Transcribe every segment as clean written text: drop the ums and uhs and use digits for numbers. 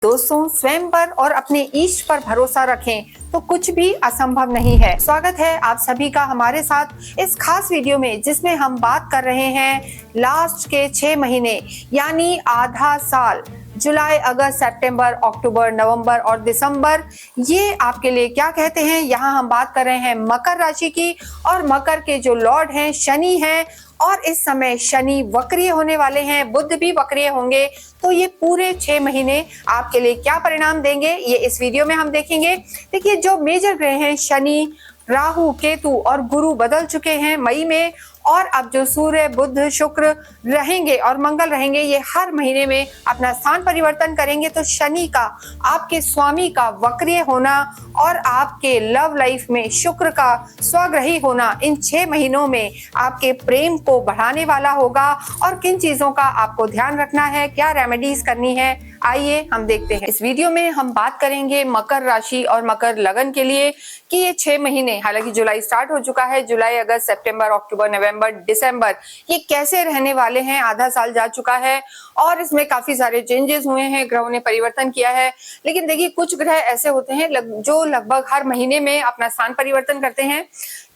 दोस्तों, स्वयं पर और अपने ईश्वर पर भरोसा रखें तो कुछ भी असंभव नहीं है। स्वागत है आप सभी का हमारे साथ इस खास वीडियो में, जिसमें हम बात कर रहे हैं लास्ट के 6 महीने यानी आधा साल, जुलाई, अगस्त, सितंबर, अक्टूबर, नवंबर और दिसंबर, ये आपके लिए क्या कहते हैं। यहाँ हम बात कर रहे हैं मकर राशि की, और मकर के जो लॉर्ड हैं शनि हैं, और इस समय शनि वक्रीय होने वाले हैं, बुध भी वक्रीय होंगे। तो ये पूरे 6 महीने आपके लिए क्या परिणाम देंगे, ये इस वीडियो में हम देखेंगे। देखिए, जो मेजर ग्रह हैं शनि, राहु, केतु और गुरु बदल चुके हैं मई में, और अब जो सूर्य, बुध, शुक्र रहेंगे और मंगल रहेंगे, ये हर महीने में अपना स्थान परिवर्तन करेंगे। तो शनि का, आपके स्वामी का वक्रीय होना और आपके लव लाइफ में शुक्र का स्वग्रही होना इन 6 महीनों में आपके प्रेम को बढ़ाने वाला होगा। और किन चीजों का आपको ध्यान रखना है, क्या रेमेडीज करनी है, आइए हम देखते हैं। इस वीडियो में हम बात करेंगे मकर राशि और मकर लगन के लिए कि ये 6 महीने, हालांकि जुलाई स्टार्ट हो चुका है, जुलाई, अगस्त, सितंबर, अक्टूबर, नवंबर, दिसंबर, ये कैसे रहने वाले हैं। आधा साल जा चुका है और इसमें काफी सारे चेंजेस हुए हैं, ग्रहों ने परिवर्तन किया है। लेकिन देखिए, कुछ ग्रह ऐसे होते हैं जो लगभग हर महीने में अपना स्थान परिवर्तन करते हैं।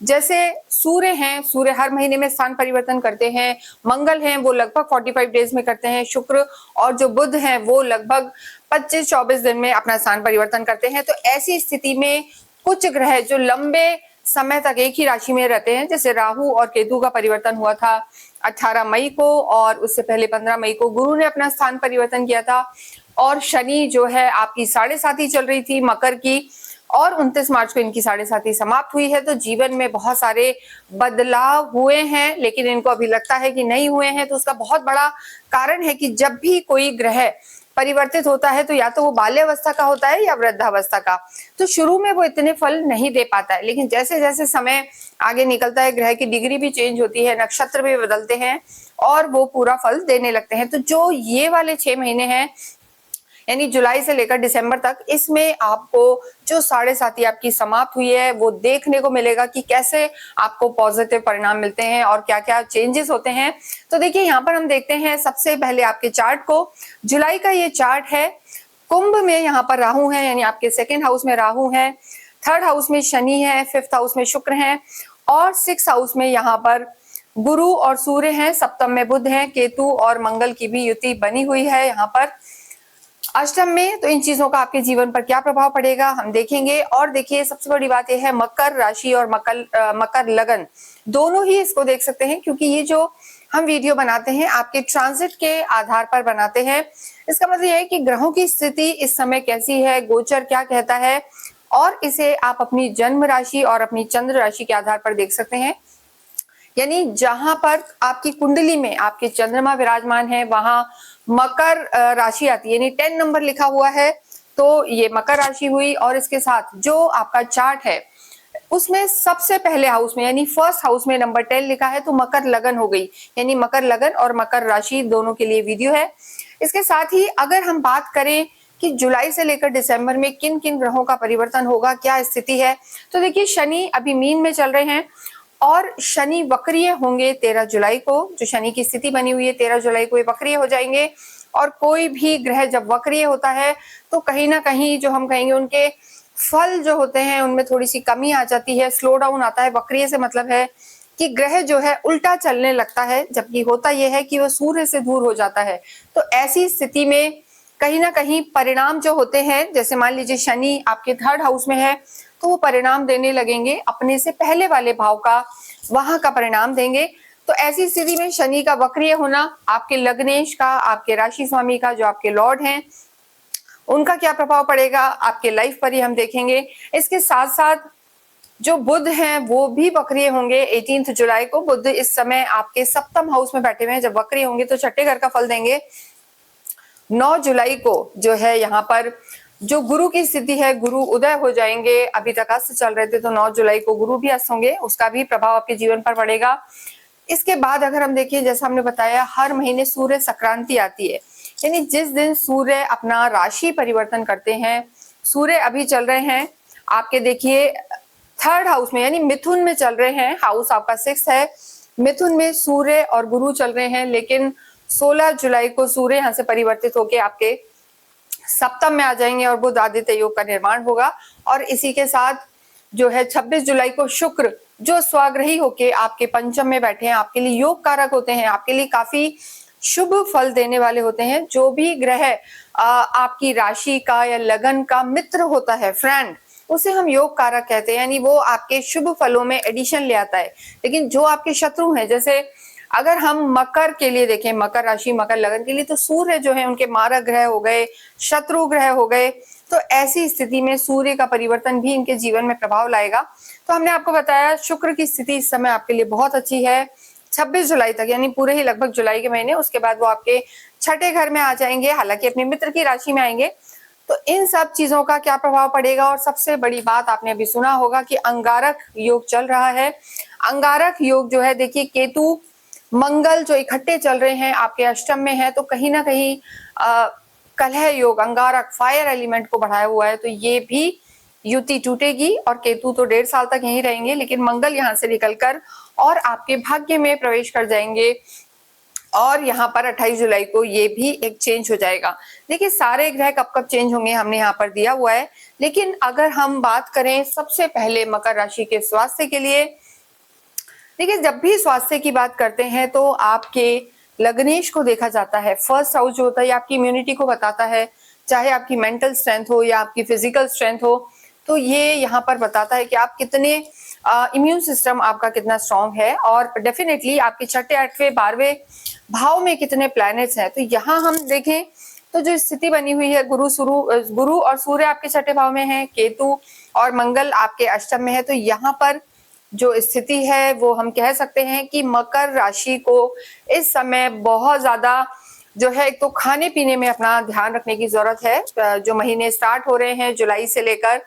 जैसे सूर्य हैं, सूर्य हर महीने में स्थान परिवर्तन करते हैं। मंगल हैं, वो लगभग 45 डेज में करते हैं। शुक्र और जो बुध हैं, वो लगभग 25-24 दिन में अपना स्थान परिवर्तन करते हैं। तो ऐसी स्थिति में कुछ ग्रह जो लंबे समय तक एक ही राशि में रहते हैं, जैसे राहु और केतु का परिवर्तन हुआ था 18 मई को, और उससे पहले 15 मई को गुरु ने अपना स्थान परिवर्तन किया था। और शनि जो है आपकी 7.5 चल रही थी मकर की, और 29 मार्च को इनकी 7.5 समाप्त हुई है। तो जीवन में बहुत सारे बदलाव हुए हैं, लेकिन इनको अभी लगता है कि नहीं हुए हैं। तो उसका बहुत बड़ा कारण है कि जब भी कोई ग्रह परिवर्तित होता है, तो या तो वो बाल्यावस्था का होता है या वृद्धावस्था का। तो शुरू में वो इतने फल नहीं दे पाता है, लेकिन जैसे जैसे समय आगे निकलता है, ग्रह की डिग्री भी चेंज होती है, नक्षत्र भी बदलते हैं, और वो पूरा फल देने लगते हैं। तो जो ये वाले 6 महीने हैं, यानी जुलाई से लेकर दिसंबर तक, इसमें आपको जो 7.5 आपकी समाप्त हुई है, वो देखने को मिलेगा कि कैसे आपको पॉजिटिव परिणाम मिलते हैं और क्या क्या चेंजेस होते हैं। तो देखिए, यहाँ पर हम देखते हैं सबसे पहले आपके चार्ट को। जुलाई का ये चार्ट है। कुंभ में यहाँ पर राहु है, यानी आपके 2nd हाउस में राहु है, 3rd हाउस में शनि है, 5th हाउस में शुक्र है, और 6th हाउस में यहाँ पर गुरु और सूर्य हैं, सप्तम में बुध है, केतु और मंगल की भी युति बनी हुई है यहाँ पर अष्टम में। तो इन चीजों का आपके जीवन पर क्या प्रभाव पड़ेगा हम देखेंगे। और देखिए, सबसे बड़ी बात यह है, मकर राशि और मकर लगन दोनों ही इसको देख सकते हैं, क्योंकि ये जो हम वीडियो बनाते हैं आपके ट्रांजिट के आधार पर बनाते हैं। इसका मतलब यह है कि ग्रहों की स्थिति इस समय कैसी है, गोचर क्या कहता है, और इसे आप अपनी जन्म राशि और अपनी चंद्र राशि के आधार पर देख सकते हैं। यानी जहां पर आपकी कुंडली में आपके चंद्रमा विराजमान है, वहां मकर राशि आती है, यानी 10 नंबर लिखा हुआ है, तो ये मकर राशि हुई। और इसके साथ जो आपका चार्ट है, उसमें सबसे पहले हाउस में, यानी 1st हाउस में नंबर 10 लिखा है, तो मकर लगन हो गई। यानी मकर लगन और मकर राशि दोनों के लिए वीडियो है। इसके साथ ही अगर हम बात करें कि जुलाई से लेकर दिसंबर में किन किन ग्रहों का परिवर्तन होगा, क्या स्थिति है, तो देखिए, शनि अभी मीन में चल रहे हैं, और शनि वक्रीय होंगे 13 जुलाई को। जो शनि की स्थिति बनी हुई है, 13 जुलाई को ये वक्रीय हो जाएंगे। और कोई भी ग्रह जब वक्रीय होता है, तो कहीं ना कहीं जो हम कहेंगे उनके फल जो होते हैं, उनमें थोड़ी सी कमी आ जाती है, स्लो डाउन आता है। वक्रीय से मतलब है कि ग्रह जो है उल्टा चलने लगता है, जबकि होता यह है कि वो सूर्य से दूर हो जाता है। तो ऐसी स्थिति में कहीं ना कहीं परिणाम जो होते हैं, जैसे मान लीजिए शनि आपके 3rd हाउस में है, तो वो परिणाम देने लगेंगे अपने से पहले वाले भाव का, वहां का परिणाम देंगे। तो ऐसी स्थिति में शनि का वक्रीय होना आपके लग्नेश का, आपके राशि स्वामी का, जो आपके लॉर्ड हैं, उनका क्या प्रभाव पड़ेगा आपके लाइफ पर, ही हम देखेंगे। इसके साथ साथ जो बुध हैं, वो भी वक्रीय होंगे 18 जुलाई को। बुध इस समय आपके 7th हाउस में बैठे हुए हैं, जब वक्रीय होंगे तो 6ठे घर का फल देंगे। 9 जुलाई को जो है यहाँ पर जो गुरु की स्थिति है, गुरु उदय हो जाएंगे। अभी तक अस्त चल रहे थे, तो 9 जुलाई को गुरु भी अस्त होंगे, उसका भी प्रभाव आपके जीवन पर पड़ेगा। इसके बाद अगर हम देखिए, जैसा हमने बताया, हर महीने सूर्य संक्रांति आती है, यानी जिस दिन सूर्य अपना राशि परिवर्तन करते हैं। सूर्य अभी चल रहे हैं आपके, देखिए, 3rd हाउस में, यानी मिथुन में चल रहे हैं। हाउस आपका 6th है, मिथुन में सूर्य और गुरु चल रहे हैं। लेकिन 16 जुलाई को सूर्य यहाँ से परिवर्तित होके आपके सप्तम में आ जाएंगे और बुध आदित्य योग का निर्माण होगा। और इसी के साथ जो है 26 जुलाई को शुक्र जो स्वाग्रही होके आपके पंचम में बैठे हैं, आपके लिए योग कारक होते हैं, आपके लिए काफी शुभ फल देने वाले होते हैं। जो भी ग्रह आपकी राशि का या लगन का मित्र होता है, फ्रेंड, उसे हम योग कारक कहते हैं, यानी वो आपके शुभ फलों में एडिशन ले आता है। लेकिन जो आपके शत्रु हैं, जैसे अगर हम मकर के लिए देखें, मकर राशि मकर लगन के लिए, तो सूर्य जो है उनके मारक ग्रह हो गए, शत्रु ग्रह हो गए। तो ऐसी स्थिति में सूर्य का परिवर्तन भी इनके जीवन में प्रभाव लाएगा। तो हमने आपको बताया शुक्र की स्थिति इस समय आपके लिए बहुत अच्छी है 26 जुलाई तक, यानी पूरे ही लगभग जुलाई के महीने। उसके बाद वो आपके छठे घर में आ जाएंगे, हालांकि अपने मित्र की राशि में आएंगे। तो इन सब चीजों का क्या प्रभाव पड़ेगा, और सबसे बड़ी बात आपने अभी सुना होगा कि अंगारक योग चल रहा है। अंगारक योग जो है, देखिए केतु मंगल जो इकट्ठे चल रहे हैं आपके अष्टम में है, तो कहीं ना कहीं कलह योग, अंगारक फायर एलिमेंट को बढ़ाया हुआ है। तो ये भी युति टूटेगी और केतु तो 1.5 साल तक यहीं रहेंगे, लेकिन मंगल यहाँ से निकलकर और आपके भाग्य में प्रवेश कर जाएंगे। और यहाँ पर 28 जुलाई को ये भी एक चेंज हो जाएगा। देखिए सारे ग्रह कब कब चेंज होंगे हमने यहाँ पर दिया हुआ है, लेकिन अगर हम बात करें सबसे पहले मकर राशि के स्वास्थ्य के लिए, देखिए जब भी स्वास्थ्य की बात करते हैं तो आपके लग्नेश को देखा जाता है। फर्स्ट हाउस जो होता है आपकी इम्यूनिटी को बताता है, चाहे आपकी मेंटल स्ट्रेंथ हो या आपकी फिजिकल स्ट्रेंथ हो। तो ये यहाँ पर बताता है कि आप कितने इम्यून सिस्टम आपका कितना स्ट्रांग है, और डेफिनेटली आपके छठे, आठवें, 12वें भाव में कितने प्लैनेट्स हैं। तो यहाँ हम देखें तो जो स्थिति बनी हुई है, गुरु और सूर्य आपके छठे भाव में है, केतु और मंगल आपके अष्टम में है। तो यहाँ पर जो स्थिति है वो हम कह सकते हैं कि मकर राशि को इस समय बहुत ज्यादा जो है, एक तो खाने पीने में अपना ध्यान रखने की जरूरत है। जो महीने स्टार्ट हो रहे हैं जुलाई से लेकर,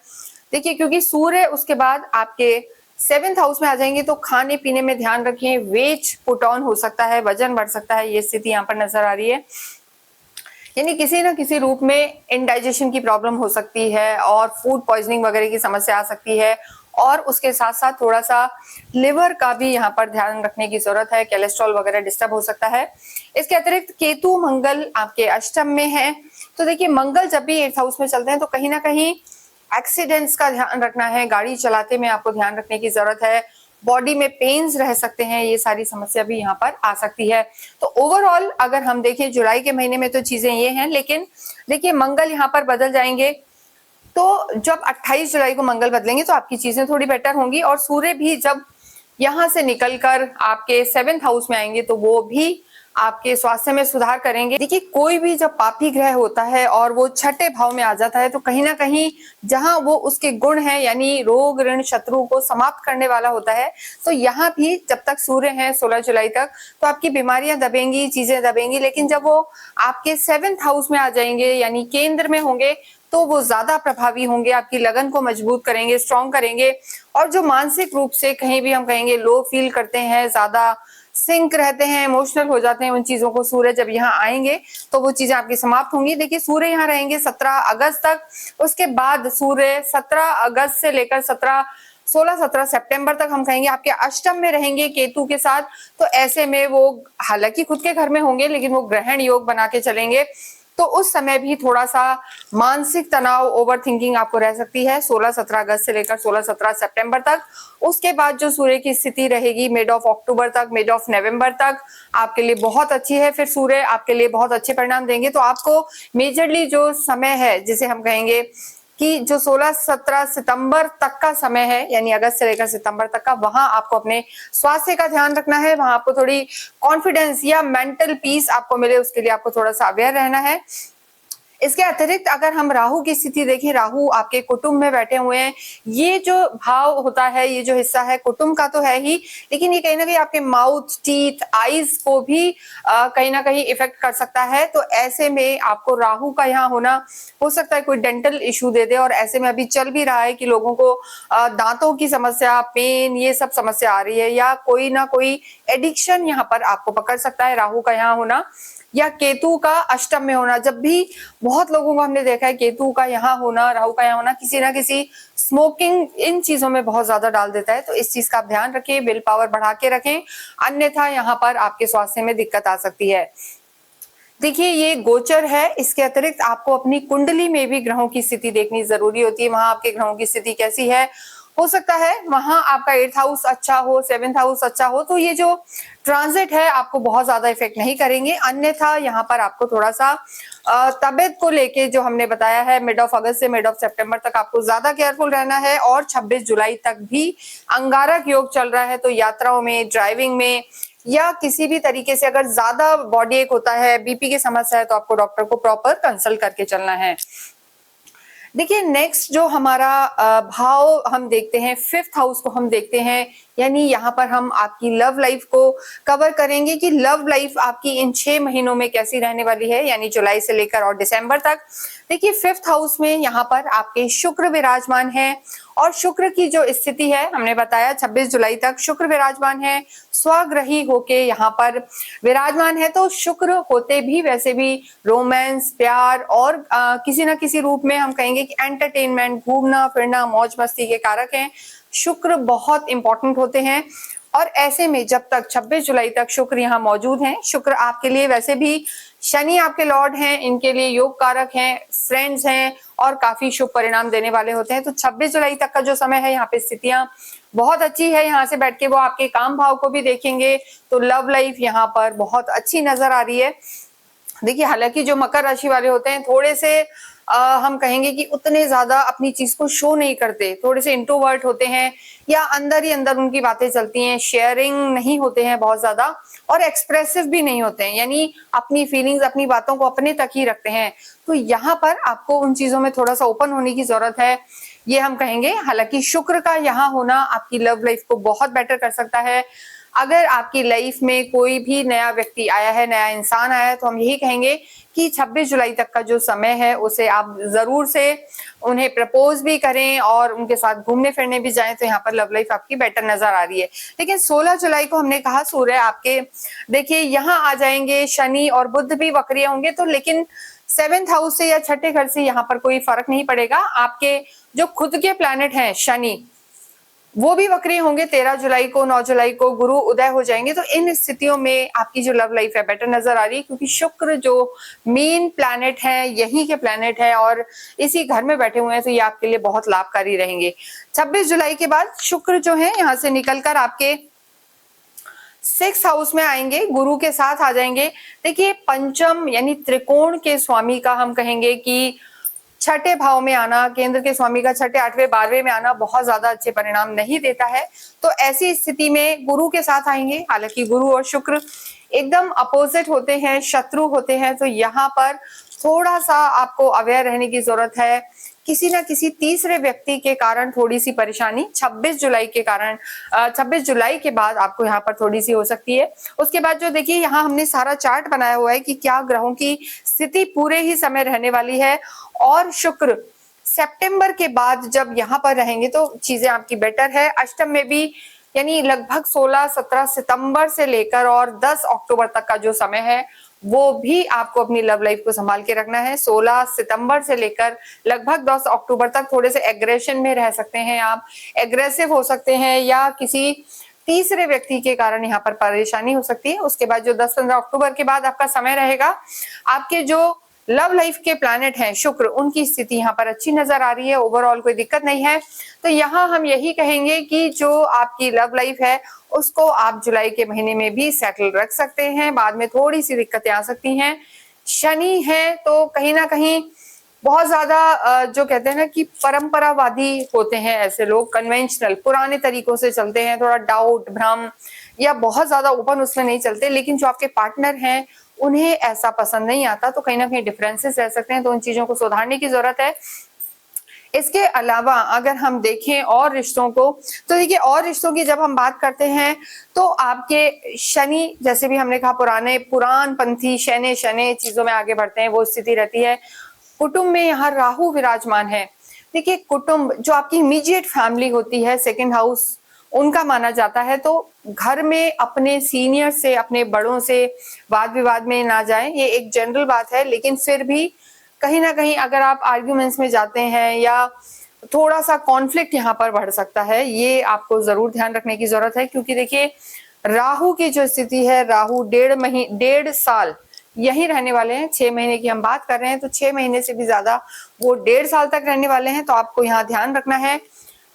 देखिए क्योंकि सूर्य उसके बाद आपके 7th हाउस में आ जाएंगे, तो खाने पीने में ध्यान रखें। वेट पुट ऑन हो सकता है, वजन बढ़ सकता है, ये स्थिति यहाँ पर नजर आ रही है। यानी किसी ना किसी रूप में इंडाइजेशन की प्रॉब्लम हो सकती है और फूड पॉइजनिंग वगैरह की समस्या आ सकती है। और उसके साथ साथ थोड़ा सा लिवर का भी यहाँ पर ध्यान रखने की जरूरत है, कोलेस्ट्रॉल वगैरह डिस्टर्ब हो सकता है। इसके अतिरिक्त केतु मंगल आपके अष्टम में है, तो देखिए मंगल जब भी 8th हाउस में चलते हैं तो कहीं ना कहीं एक्सीडेंट्स का ध्यान रखना है, गाड़ी चलाते में आपको ध्यान रखने की जरूरत है, बॉडी में पेन्स रह सकते हैं, ये सारी समस्या भी यहाँ पर आ सकती है। तो ओवरऑल अगर हम देखें जुलाई के महीने में तो चीजें ये हैं, लेकिन देखिए मंगल यहाँ पर बदल जाएंगे। तो जब 28 जुलाई को मंगल बदलेंगे तो आपकी चीजें थोड़ी बेटर होंगी, और सूर्य भी जब यहाँ से निकलकर आपके 7th हाउस में आएंगे तो वो भी आपके स्वास्थ्य में सुधार करेंगे। देखिए कोई भी जब पापी ग्रह होता है और वो छठे भाव में आ जाता है, तो कहीं ना कहीं जहां वो उसके गुण है, यानी रोग ऋण शत्रु को समाप्त करने वाला होता है, तो यहाँ भी जब तक सूर्य है 16 जुलाई तक, तो आपकी बीमारियां दबेंगी, चीजें दबेंगी। लेकिन जब वो आपके 7th हाउस में आ जाएंगे, यानी केंद्र में होंगे, तो वो ज्यादा प्रभावी होंगे, आपकी लगन को मजबूत करेंगे, स्ट्रॉन्ग करेंगे। और जो मानसिक रूप से कहीं भी हम कहेंगे लो फील करते हैं, ज्यादा सिंक रहते हैं, इमोशनल हो जाते हैं, उन चीजों को सूर्य जब यहाँ आएंगे तो वो चीजें आपकी समाप्त होंगी। देखिए सूर्य यहाँ रहेंगे 17 अगस्त तक, उसके बाद सूर्य 17 अगस्त से लेकर 16-17 सितंबर तक हम कहेंगे आपके अष्टम में रहेंगे केतु के साथ। तो ऐसे में वो हालांकि खुद के घर में होंगे, लेकिन वो ग्रहण योग बना के चलेंगे। तो उस समय भी थोड़ा सा मानसिक तनाव, ओवर थिंकिंग आपको रह सकती है 16-17 अगस्त से लेकर 16-17 सितंबर तक। उसके बाद जो सूर्य की स्थिति रहेगी मिड ऑफ अक्टूबर तक, मिड ऑफ नवंबर तक आपके लिए बहुत अच्छी है। फिर सूर्य आपके लिए बहुत अच्छे परिणाम देंगे। तो आपको मेजरली जो समय है, जिसे हम कहेंगे कि जो 16-17 सितंबर तक का समय है, यानी अगस्त से लेकर सितंबर तक का, वहां आपको अपने स्वास्थ्य का ध्यान रखना है। वहां आपको थोड़ी कॉन्फिडेंस या मेंटल पीस आपको मिले, उसके लिए आपको थोड़ा सा अवेयर रहना है। इसके अतिरिक्त अगर हम राहु की स्थिति देखें, राहु आपके कुटुंब में बैठे हुए हैं। ये जो भाव होता है, ये जो हिस्सा है कुटुंब का तो है ही, लेकिन ये कहीं ना कहीं आपके माउथ, टीथ, आईज को भी कहीं ना कहीं इफेक्ट कर सकता है। तो ऐसे में आपको राहु का यहाँ होना, हो सकता है कोई डेंटल इश्यू दे दे, और ऐसे में अभी चल भी रहा है कि लोगों को दांतों की समस्या, पेन, ये सब समस्या आ रही है, या कोई ना कोई एडिक्शन यहाँ पर आपको पकड़ सकता है। राहु का यहाँ होना या केतु का अष्टम में होना, जब भी बहुत लोगों को हमने देखा है केतु का यहाँ होना, राहु का यहाँ होना, किसी ना किसी स्मोकिंग, इन चीजों में बहुत ज्यादा डाल देता है। तो इस चीज का आप ध्यान रखें, विल पावर बढ़ा के रखें, अन्यथा यहाँ पर आपके स्वास्थ्य में दिक्कत आ सकती है। देखिए ये गोचर है, इसके अतिरिक्त आपको अपनी कुंडली में भी ग्रहों की स्थिति देखनी जरूरी होती है। वहां आपके ग्रहों की स्थिति कैसी है, हो सकता है वहां आपका 8th हाउस अच्छा हो, 7th हाउस अच्छा हो, तो ये जो ट्रांजिट है आपको बहुत ज्यादा इफेक्ट नहीं करेंगे। अन्यथा यहाँ पर आपको थोड़ा सा तबियत को लेके जो हमने बताया है, मिड ऑफ अगस्त से मिड ऑफ सितंबर तक आपको ज्यादा केयरफुल रहना है। और 26 जुलाई तक भी अंगारक योग चल रहा है, तो यात्राओं में, ड्राइविंग में या किसी भी तरीके से अगर ज्यादा बॉडी एक होता है, बीपी की समस्या है, तो आपको डॉक्टर को प्रॉपर कंसल्ट करके चलना है। देखिए नेक्स्ट जो हमारा भाव हम देखते हैं, 5th हाउस को हम देखते हैं, यानी यहाँ पर हम आपकी लव लाइफ को कवर करेंगे कि लव लाइफ आपकी इन 6 महीनों में कैसी रहने वाली है, यानी जुलाई से लेकर और दिसंबर तक। देखिए 5th हाउस में यहाँ पर आपके शुक्र विराजमान है, और शुक्र की जो स्थिति है हमने बताया 26 जुलाई तक शुक्र विराजमान है, स्वग्रही होके यहाँ पर विराजमान है। तो शुक्र होते भी वैसे भी रोमांस, प्यार और किसी ना किसी रूप में हम कहेंगे कि एंटरटेनमेंट, घूमना फिरना, मौज मस्ती के कारक हैं। शुक्र बहुत इंपॉर्टेंट होते हैं, और ऐसे में जब तक 26 जुलाई तक शुक्र यहाँ मौजूद हैं, शुक्र आपके लिए वैसे भी, शनि आपके लॉर्ड हैं, इनके लिए योग कारक हैं, फ्रेंड्स हैं और काफी शुभ परिणाम देने वाले होते हैं। तो 26 जुलाई तक का जो समय है, यहाँ पे स्थितियां बहुत अच्छी है। यहाँ से बैठ के वो आपके काम भाव को भी देखेंगे, तो लव लाइफ यहाँ पर बहुत अच्छी नजर आ रही है। देखिए हालांकि जो मकर राशि वाले होते हैं थोड़े से हम कहेंगे कि उतने ज्यादा अपनी चीज को शो नहीं करते, थोड़े से इंट्रोवर्ट होते हैं, या अंदर ही अंदर उनकी बातें चलती हैं, शेयरिंग नहीं होते हैं बहुत ज्यादा, और एक्सप्रेसिव भी नहीं होते हैं, यानी अपनी फीलिंग्स, अपनी बातों को अपने तक ही रखते हैं। तो यहाँ पर आपको उन चीजों में थोड़ा सा ओपन होने की जरूरत है, ये हम कहेंगे। हालांकि शुक्र का यहाँ होना आपकी लव लाइफ को बहुत बेटर कर सकता है। अगर आपकी लाइफ में कोई भी नया व्यक्ति आया है, नया इंसान आया है, तो हम यही कहेंगे कि 26 जुलाई तक का जो समय है उसे आप जरूर से उन्हें प्रपोज भी करें और उनके साथ घूमने फिरने भी जाएं, तो यहाँ पर लव लाइफ आपकी बेटर नजर आ रही है। लेकिन 16 जुलाई को हमने कहा सूर्य आपके, देखिए यहाँ आ जाएंगे, शनि और बुध भी वक्रीय होंगे, तो लेकिन 7th हाउस से या छठे घर से यहाँ पर कोई फर्क नहीं पड़ेगा। आपके जो खुद के प्लैनेट हैं शनि, वो भी वक्रीय होंगे। 13 जुलाई को, 9 जुलाई को गुरु उदय हो जाएंगे, तो इन स्थितियों में आपकी जो लव लाइफ है बेटर नजर आ रही है, क्योंकि शुक्र जो मेन प्लैनेट है, यही के प्लैनेट है और इसी घर में बैठे हुए हैं, तो ये आपके लिए बहुत लाभकारी रहेंगे। 26 जुलाई के बाद शुक्र जो है यहाँ से निकलकर आपके 6th हाउस में आएंगे, गुरु के साथ आ जाएंगे। देखिए पंचम यानी त्रिकोण के स्वामी का हम कहेंगे कि छठे भाव में आना, केंद्र के स्वामी का छठे, 8वें, 12वें में आना बहुत ज्यादा अच्छे परिणाम नहीं देता है। तो ऐसी स्थिति में गुरु के साथ आएंगे, हालांकि गुरु और शुक्र एकदम अपोजिट होते हैं, शत्रु होते हैं, तो यहाँ पर थोड़ा सा आपको अवेयर रहने की जरूरत है। किसी ना किसी तीसरे व्यक्ति के कारण थोड़ी सी परेशानी 26 जुलाई के कारण 26 जुलाई के बाद आपको यहाँ पर थोड़ी सी हो सकती है। उसके बाद जो देखिए यहाँ हमने सारा चार्ट बनाया हुआ है कि क्या ग्रहों की स्थिति पूरे ही समय रहने वाली है, और शुक्र सितंबर के बाद जब यहाँ पर रहेंगे तो चीजें आपकी बेटर है। अष्टम में भी, यानी लगभग 16-17 सितंबर से लेकर और 10 अक्टूबर तक का जो समय है वो भी आपको अपनी लव लाइफ को संभाल के रखना है। 16 सितंबर से लेकर लगभग 10 अक्टूबर तक थोड़े से एग्रेशन में रह सकते हैं, आप एग्रेसिव हो सकते हैं, या किसी तीसरे व्यक्ति के कारण यहाँ पर परेशानी हो सकती है। उसके बाद जो 10-15 अक्टूबर के बाद आपका समय रहेगा, आपके जो लव लाइफ के प्लैनेट हैं शुक्र, उनकी स्थिति यहाँ पर अच्छी नजर आ रही है, ओवरऑल कोई दिक्कत नहीं है। तो यहाँ हम यही कहेंगे कि जो आपकी लव लाइफ है उसको आप जुलाई के महीने में भी सेटल रख सकते हैं, बाद में थोड़ी सी दिक्कतें आ सकती हैं। शनि है तो कहीं ना कहीं बहुत ज्यादा जो कहते हैं ना कि परंपरावादी होते हैं ऐसे लोग, कन्वेंशनल पुराने तरीकों से चलते हैं, थोड़ा डाउट, भ्रम या बहुत ज्यादा ओपन उसमें नहीं चलते। लेकिन जो आपके पार्टनर हैं उन्हें ऐसा पसंद नहीं आता, तो कहीं ना कहीं डिफरेंसेस रह सकते हैं, तो उन चीजों को सुधारने की जरूरत है। इसके अलावा अगर हम देखें और रिश्तों को, तो देखिए और रिश्तों की जब हम बात करते हैं तो आपके शनि, जैसे भी हमने कहा पुरान पंथी शनि चीजों में आगे बढ़ते हैं, वो स्थिति रहती है। कुटुंब में यहाँ राहु विराजमान है। देखिए कुटुंब जो आपकी इमीडिएट फैमिली होती है, 2nd हाउस उनका माना जाता है, तो घर में अपने सीनियर से, अपने बड़ों से वाद विवाद में ना जाएं, ये एक जनरल बात है। लेकिन फिर भी कहीं ना कहीं अगर आप आर्ग्यूमेंट्स में जाते हैं या थोड़ा सा कॉन्फ्लिक्ट यहाँ पर बढ़ सकता है, ये आपको जरूर ध्यान रखने की जरूरत है। क्योंकि देखिए राहु की जो स्थिति है, राहु 1.5 साल यहीं रहने वाले हैं। 6 महीने की हम बात कर रहे हैं तो 6 महीने से भी ज्यादा वो 1.5 साल तक रहने वाले हैं। तो आपको यहाँ ध्यान रखना है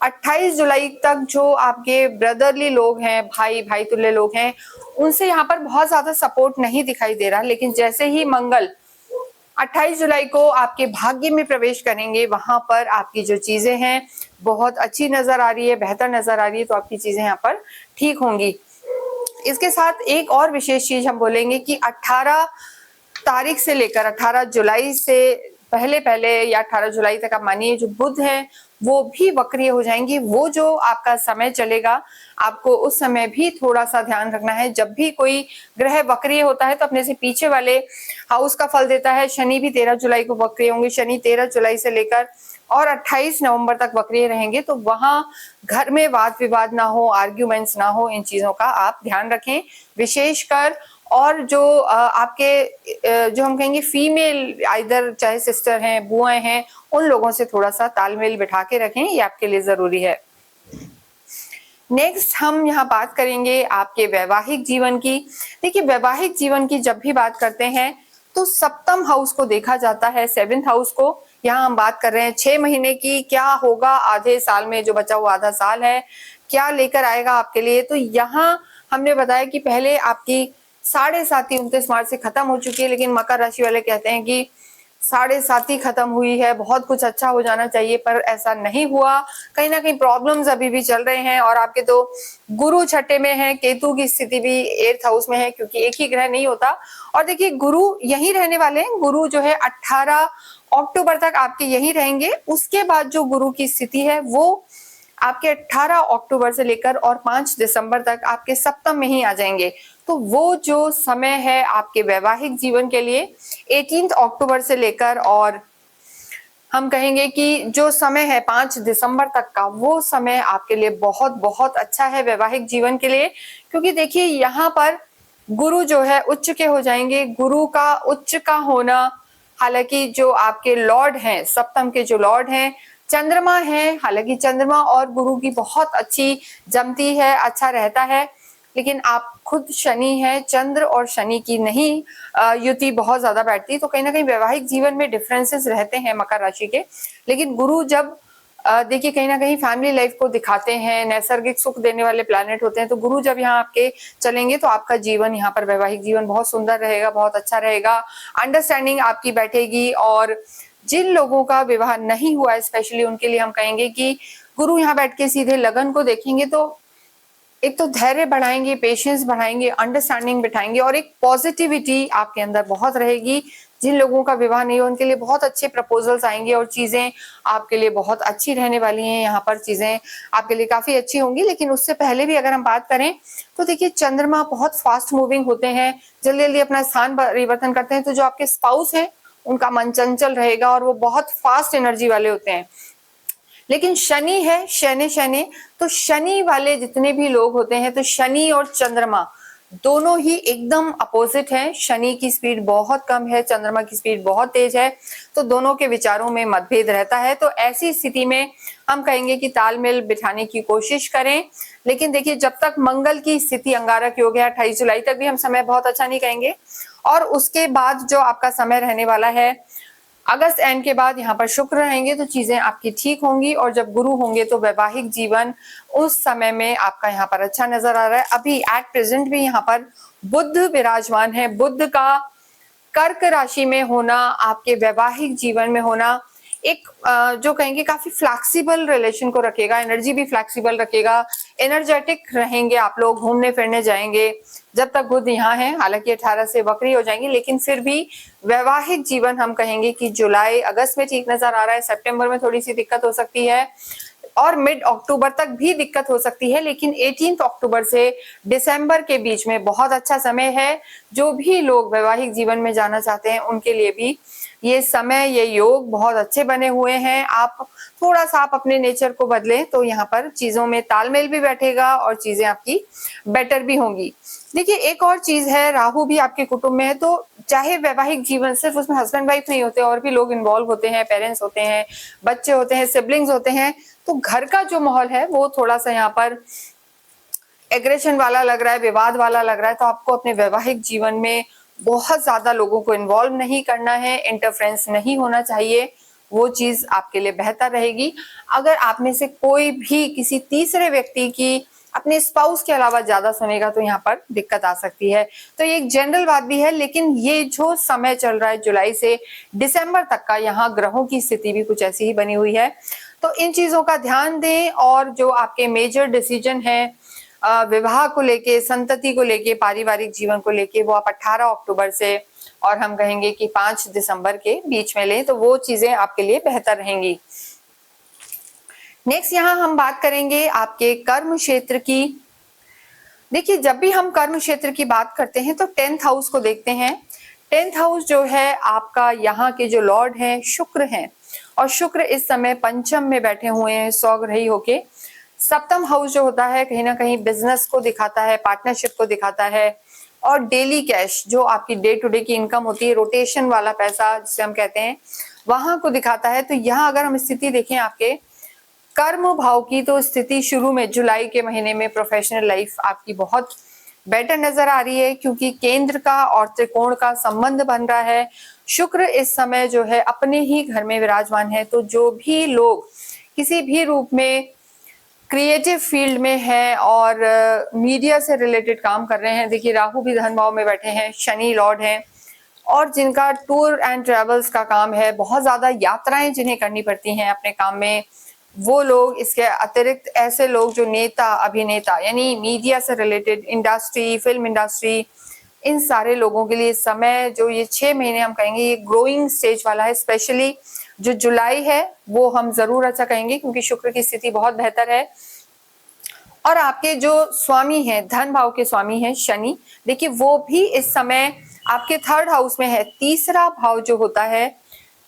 28 जुलाई तक जो आपके ब्रदरली लोग हैं, भाई भाई तुल्य लोग हैं, उनसे यहाँ पर बहुत ज्यादा सपोर्ट नहीं दिखाई दे रहा। लेकिन जैसे ही मंगल 28 जुलाई को आपके भाग्य में प्रवेश करेंगे, वहां पर आपकी जो चीजें हैं बहुत अच्छी नजर आ रही है, बेहतर नजर आ रही है। तो आपकी चीजें यहाँ पर ठीक होंगी। इसके साथ एक और विशेष चीज हम बोलेंगे कि 18 तारीख से लेकर 18 जुलाई से पहले या 18 जुलाई तक आप मानिए जो बुध है वो भी वक्रीय हो जाएंगी। वो जो आपका समय चलेगा, आपको उस समय भी थोड़ा सा ध्यान रखना है। जब भी कोई ग्रह वक्रीय होता है तो अपने से पीछे वाले हाउस का फल देता है। शनि भी 13 जुलाई को वक्रीय होंगे। शनि 13 जुलाई से लेकर और 28 नवंबर तक वक्रीय रहेंगे। तो वहां घर में वाद विवाद ना हो, आर्ग्यूमेंट्स ना हो, इन चीजों का आप ध्यान रखें विशेषकर। और जो आपके जो हम कहेंगे फीमेल आइदर चाहे सिस्टर हैं, बुआएं हैं, उन लोगों से थोड़ा सा तालमेल बिठा के रखें, ये आपके लिए जरूरी है। नेक्स्ट हम यहाँ बात करेंगे आपके वैवाहिक जीवन की। देखिए वैवाहिक जीवन की जब भी बात करते हैं तो सप्तम हाउस को देखा जाता है, 7th हाउस को। यहाँ हम बात कर रहे हैं 6 महीने की, क्या होगा आधे साल में, जो बचा हुआ आधा साल है क्या लेकर आएगा आपके लिए। तो यहाँ हमने बताया कि पहले आपकी 7.5 29 मार्च से खत्म हो चुकी है, लेकिन मकर राशि वाले कहते हैं कि 7.5 खत्म हुई है, बहुत कुछ अच्छा हो जाना चाहिए, पर ऐसा नहीं हुआ। कहीं ना कहीं प्रॉब्लम्स अभी भी चल रहे हैं। और आपके तो गुरु छठे में है, केतु की स्थिति भी 8th हाउस में है, क्योंकि एक ही ग्रह नहीं होता। और देखिए गुरु यहीं रहने वाले हैं। गुरु जो है 18 अक्टूबर तक आपके यहीं रहेंगे। उसके बाद जो गुरु की स्थिति है वो आपके 18 अक्टूबर से लेकर और 5 दिसंबर तक आपके सप्तम में ही आ जाएंगे। तो वो जो समय है आपके वैवाहिक जीवन के लिए 18 अक्टूबर से लेकर और हम कहेंगे कि जो समय है 5 दिसंबर तक का, वो समय आपके लिए बहुत बहुत अच्छा है वैवाहिक जीवन के लिए। क्योंकि देखिए यहाँ पर गुरु जो है उच्च के हो जाएंगे। गुरु का उच्च का होना, हालांकि जो आपके लॉर्ड हैं, सप्तम के जो लॉर्ड हैं चंद्रमा है, हालांकि चंद्रमा और गुरु की बहुत अच्छी जमती है, अच्छा रहता है। लेकिन आप खुद शनि है, चंद्र और शनि की नहीं युति बहुत ज्यादा बैठती। तो कहीं ना कहीं वैवाहिक जीवन में डिफरेंसेस रहते हैं मकर राशि के। लेकिन गुरु जब देखिए कहीं ना कहीं फैमिली लाइफ को दिखाते हैं, नैसर्गिक सुख देने वाले प्लैनेट होते हैं। तो गुरु जब यहाँ आपके चलेंगे तो आपका जीवन यहाँ पर वैवाहिक जीवन बहुत सुंदर रहेगा, बहुत अच्छा रहेगा। अंडरस्टैंडिंग आपकी बैठेगी। और जिन लोगों का विवाह नहीं हुआ है स्पेशली उनके लिए हम कहेंगे कि गुरु यहाँ बैठ के सीधे लगन को देखेंगे तो एक तो धैर्य बढ़ाएंगे, पेशेंस बढ़ाएंगे, अंडरस्टैंडिंग बिठाएंगे और एक पॉजिटिविटी आपके अंदर बहुत रहेगी। जिन लोगों का विवाह नहीं हो उनके लिए बहुत अच्छे प्रपोजल्स आएंगे और चीजें आपके लिए बहुत अच्छी रहने वाली हैं। यहाँ पर चीजें आपके लिए काफी अच्छी होंगी। लेकिन उससे पहले भी अगर हम बात करें तो देखिए चंद्रमा बहुत फास्ट मूविंग होते हैं, जल्दी जल्दी अपना स्थान परिवर्तन करते हैं। तो जो आपके स्पाउस हैं उनका मन चंचल रहेगा और वो बहुत फास्ट एनर्जी वाले होते हैं। लेकिन शनि है, शनि शनि, तो शनि वाले जितने भी लोग होते हैं, तो शनि और चंद्रमा दोनों ही एकदम अपोजिट हैं। शनि की स्पीड बहुत कम है, चंद्रमा की स्पीड बहुत तेज है। तो दोनों के विचारों में मतभेद रहता है। तो ऐसी स्थिति में हम कहेंगे कि तालमेल बिठाने की कोशिश करें। लेकिन देखिए जब तक मंगल की स्थिति अंगारक योग है 28 जुलाई तक भी हम समय बहुत अच्छा नहीं कहेंगे। और उसके बाद जो आपका समय रहने वाला है अगस्त एंड के बाद यहाँ पर शुक्र रहेंगे तो चीजें आपकी ठीक होंगी। और जब गुरु होंगे तो वैवाहिक जीवन उस समय में आपका यहाँ पर अच्छा नजर आ रहा है। अभी एट प्रेजेंट भी यहाँ पर बुध विराजमान है। बुध का कर्क राशि में होना, आपके वैवाहिक जीवन में होना एक जो कहेंगे काफी फ्लैक्सिबल रिलेशन को रखेगा, एनर्जी भी फ्लैक्सिबल रखेगा, एनर्जेटिक रहेंगे आप लोग, घूमने फिरने जाएंगे जब तक बुध यहाँ है। हालांकि 18 से वक्री हो जाएंगे, लेकिन फिर भी वैवाहिक जीवन हम कहेंगे कि जुलाई अगस्त में ठीक नजर आ रहा है। सितंबर में थोड़ी सी दिक्कत हो सकती है और मिड अक्टूबर तक भी दिक्कत हो सकती है। लेकिन 18 अक्टूबर से दिसंबर के बीच में बहुत अच्छा समय है। जो भी लोग वैवाहिक जीवन में जाना चाहते हैं उनके लिए भी ये समय, ये योग बहुत अच्छे बने हुए हैं। आप थोड़ा सा आप अपने नेचर को बदलें तो यहाँ पर चीजों में तालमेल भी बैठेगा और चीजें आपकी बेटर भी होंगी। देखिए एक और चीज है, राहु भी आपके कुटुंब में है। तो चाहे वैवाहिक जीवन सिर्फ उसमें हस्बैंड वाइफ नहीं होते और भी लोग इन्वॉल्व होते हैं, पेरेंट्स होते हैं, बच्चे होते हैं, सिबलिंग्स होते हैं। तो घर का जो माहौल है वो थोड़ा सा यहाँ पर एग्रेशन वाला लग रहा है, विवाद वाला लग रहा है। तो आपको अपने वैवाहिक जीवन में बहुत ज्यादा लोगों को इन्वॉल्व नहीं करना है, इंटरफ्रेंस नहीं होना चाहिए, वो चीज आपके लिए बेहतर रहेगी। अगर आप में से कोई भी किसी तीसरे व्यक्ति की अपने स्पाउस के अलावा ज्यादा सुनेगा तो यहाँ पर दिक्कत आ सकती है। तो ये एक जनरल बात भी है, लेकिन ये जो समय चल रहा है जुलाई से दिसंबर तक का, यहाँ ग्रहों की स्थिति भी कुछ ऐसी ही बनी हुई है। तो इन चीजों का ध्यान दें, और जो आपके मेजर डिसीजन है विवाह को लेके, संतति को लेके, पारिवारिक जीवन को लेके, वो आप 18 अक्टूबर से और हम कहेंगे कि 5 दिसंबर के बीच में लें, तो वो चीजें आपके लिए बेहतर रहेंगी। नेक्स्ट यहाँ हम बात करेंगे आपके कर्म क्षेत्र की। देखिए, जब भी हम कर्म क्षेत्र की बात करते हैं तो 10th हाउस को देखते हैं। 10th हाउस जो है आपका, यहाँ के जो लॉर्ड हैं शुक्र हैं, और शुक्र इस समय पंचम में बैठे हुए हैं स्वग्रही होके। सप्तम हाउस जो होता है कहीं ना कहीं बिजनेस को दिखाता है, पार्टनरशिप को दिखाता है, और डेली कैश जो आपकी डे टू डे की इनकम होती है, रोटेशन वाला पैसा जिसे हम कहते हैं, वहां को दिखाता है। तो यहाँ अगर हम स्थिति देखें आपके कर्म भाव की, तो स्थिति शुरू में जुलाई के महीने में प्रोफेशनल लाइफ आपकी बहुत बेटर नजर आ रही है, क्योंकि केंद्र का और त्रिकोण का संबंध बन रहा है। शुक्र इस समय जो है अपने ही घर में विराजमान है। तो जो भी लोग किसी भी रूप में क्रिएटिव फील्ड में है और मीडिया से रिलेटेड काम कर रहे हैं, देखिए राहु भी धन भाव में बैठे हैं, शनि लॉर्ड हैं, और जिनका टूर एंड ट्रेवल्स का काम है, बहुत ज्यादा यात्राएं जिन्हें करनी पड़ती हैं अपने काम में, वो लोग, इसके अतिरिक्त ऐसे लोग जो नेता, अभिनेता, यानी मीडिया से रिलेटेड इंडस्ट्री, फिल्म इंडस्ट्री, इन सारे लोगों के लिए समय जो ये 6 महीने हम कहेंगे ये ग्रोइंग स्टेज वाला है। स्पेशली जो जुलाई है वो हम जरूर अच्छा कहेंगे, क्योंकि शुक्र की स्थिति बहुत बेहतर है। और आपके जो स्वामी हैं, धन भाव के स्वामी हैं शनि, देखिए वो भी इस समय आपके 3rd हाउस में है। तीसरा भाव जो होता है,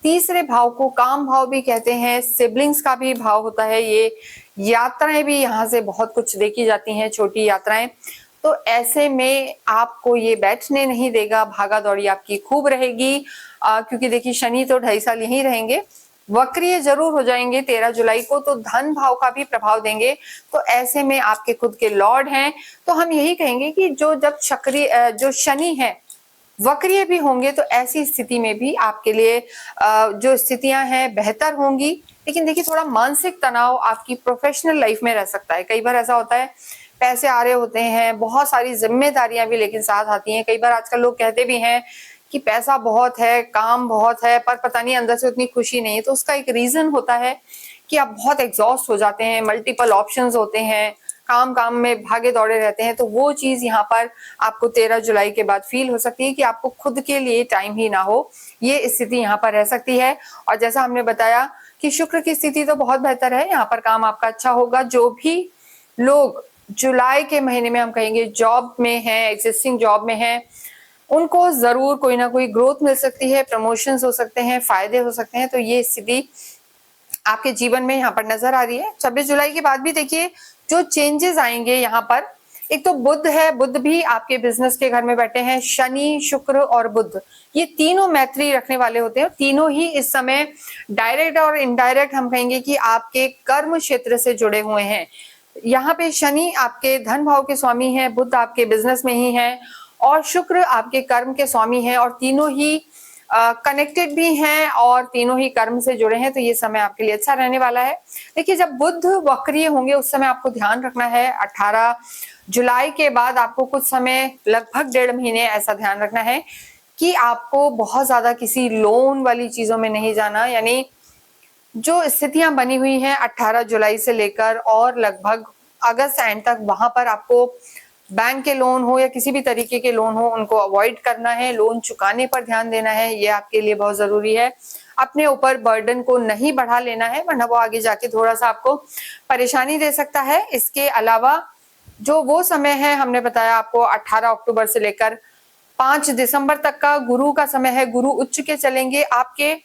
तीसरे भाव को काम भाव भी कहते हैं, सिबलिंग्स का भी भाव होता है। ये यात्राएं भी यहाँ से बहुत कुछ देखी जाती हैं, छोटी यात्राएं। तो ऐसे में आपको ये बैठने नहीं देगा, भागा दौड़ी आपकी खूब रहेगी, क्योंकि देखिए शनि तो 2.5 साल यहीं रहेंगे, वक्रीय जरूर हो जाएंगे 13 जुलाई को, तो धन भाव का भी प्रभाव देंगे। तो ऐसे में आपके खुद के लॉर्ड हैं, तो हम यही कहेंगे कि जो शनि है वक्रीय भी होंगे, तो ऐसी स्थिति में भी आपके लिए जो स्थितियां हैं बेहतर होंगी। लेकिन देखिए थोड़ा मानसिक तनाव आपकी प्रोफेशनल लाइफ में रह सकता है। कई बार ऐसा होता है, पैसे आ रहे होते हैं, बहुत सारी जिम्मेदारियां भी लेकिन साथ आती हैं। कई बार आजकल लोग कहते भी हैं कि पैसा बहुत है, काम बहुत है, पर पता नहीं अंदर से उतनी खुशी नहीं है। तो उसका एक रीजन होता है कि आप बहुत एग्जॉस्ट हो जाते हैं, मल्टीपल ऑप्शंस होते हैं, काम में भागे दौड़े रहते हैं। तो वो चीज यहाँ पर आपको 13 जुलाई के बाद फील हो सकती है कि आपको खुद के लिए टाइम ही ना हो, ये स्थिति यहाँ पर रह सकती है। और जैसा हमने बताया कि शुक्र की स्थिति तो बहुत बेहतर है, यहाँ पर काम आपका अच्छा होगा। जो भी लोग जुलाई के महीने में हम कहेंगे जॉब में है, एग्जिस्टिंग जॉब में है, उनको जरूर कोई ना कोई ग्रोथ मिल सकती है, प्रमोशंस हो सकते हैं, फायदे हो सकते हैं। तो ये स्थिति आपके जीवन में यहाँ पर नजर आ रही है। 26 जुलाई के बाद भी देखिए जो चेंजेस आएंगे यहाँ पर, एक तो बुध है, बुध भी आपके बिजनेस के घर में बैठे हैं। शनि, शुक्र और बुध, ये तीनों मैत्री रखने वाले होते हैं। तीनों ही इस समय डायरेक्ट और इनडायरेक्ट हम कहेंगे कि आपके कर्म क्षेत्र से जुड़े हुए हैं। यहाँ पे शनि आपके धन भाव के स्वामी हैं, बुध आपके बिजनेस में ही है, और शुक्र आपके कर्म के स्वामी हैं, और तीनों ही कनेक्टेड भी हैं और तीनों ही कर्म से जुड़े हैं। तो ये समय आपके लिए अच्छा रहने वाला है। देखिए जब बुध वक्रीय होंगे उस समय आपको ध्यान रखना है, 18 जुलाई के बाद आपको कुछ समय, लगभग 1.5 महीने ऐसा ध्यान रखना है कि आपको बहुत ज्यादा किसी लोन वाली चीजों में नहीं जाना। यानी जो स्थितियां बनी हुई हैं 18 जुलाई से लेकर और लगभग अगस्त एंड तक, वहां पर आपको बैंक के लोन हो या किसी भी तरीके के लोन हो, उनको अवॉइड करना है, लोन चुकाने पर ध्यान देना है, ये आपके लिए बहुत जरूरी है। अपने ऊपर बर्डन को नहीं बढ़ा लेना है, वरना वो आगे जाके थोड़ा सा आपको परेशानी दे सकता है। इसके अलावा जो वो समय है हमने बताया आपको 18 अक्टूबर से लेकर 5 दिसंबर तक का गुरु का समय है, गुरु उच्च के चलेंगे आपके।